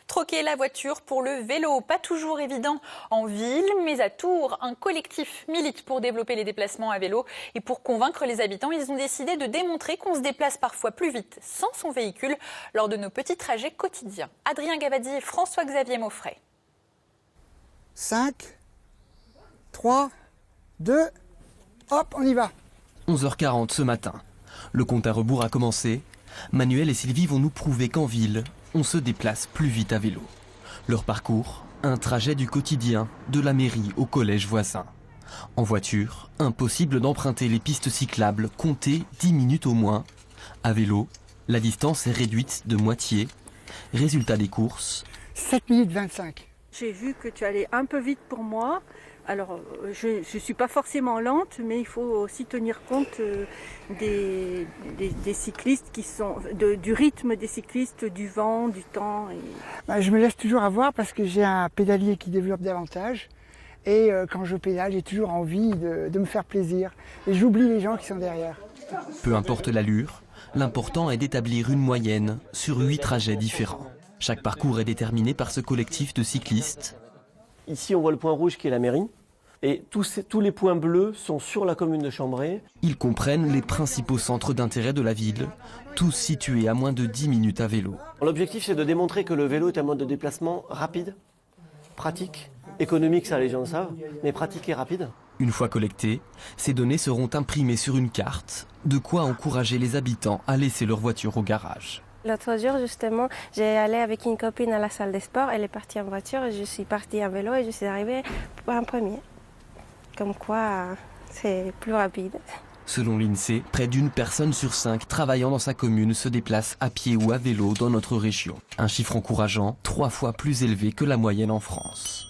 Troquer la voiture pour le vélo, pas toujours évident en ville, mais à Tours, un collectif milite pour développer les déplacements à vélo. Et pour convaincre les habitants, ils ont décidé de démontrer qu'on se déplace parfois plus vite sans son véhicule lors de nos petits trajets quotidiens. Adrien Gavadi et François-Xavier Mauffray. 5, 3, 2, hop, on y va. 11h40 ce matin. Le compte à rebours a commencé. Manuel et Sylvie vont nous prouver qu'en ville, on se déplace plus vite à vélo. Leur parcours, un trajet du quotidien, de la mairie au collège voisin. En voiture, impossible d'emprunter les pistes cyclables, comptez 10 minutes au moins. À vélo, la distance est réduite de moitié. Résultat des courses. 7 minutes 25. J'ai vu que tu allais un peu vite pour moi. Alors, je ne suis pas forcément lente, mais il faut aussi tenir compte des cyclistes qui sont, du rythme des cyclistes, du vent, du temps. Je me laisse toujours avoir parce que j'ai un pédalier qui développe davantage. Et quand je pédale, j'ai toujours envie de me faire plaisir. Et j'oublie les gens qui sont derrière. Peu importe l'allure, l'important est d'établir une moyenne sur 8 trajets différents. Chaque parcours est déterminé par ce collectif de cyclistes. Ici, on voit le point rouge qui est la mairie. Et tous les points bleus sont sur la commune de Chambray. Ils comprennent les principaux centres d'intérêt de la ville, tous situés à moins de 10 minutes à vélo. L'objectif, c'est de démontrer que le vélo est un mode de déplacement rapide, pratique, économique, ça les gens le savent, mais pratique et rapide. Une fois collectées, ces données seront imprimées sur une carte, de quoi encourager les habitants à laisser leur voiture au garage. L'autre jour, justement, j'ai allé avec une copine à la salle de sport. Elle est partie en voiture, je suis partie en vélo et je suis arrivée en premier. Comme quoi, c'est plus rapide. Selon l'INSEE, près d'une personne sur 5 travaillant dans sa commune se déplace à pied ou à vélo dans notre région. Un chiffre encourageant, 3 fois plus élevé que la moyenne en France.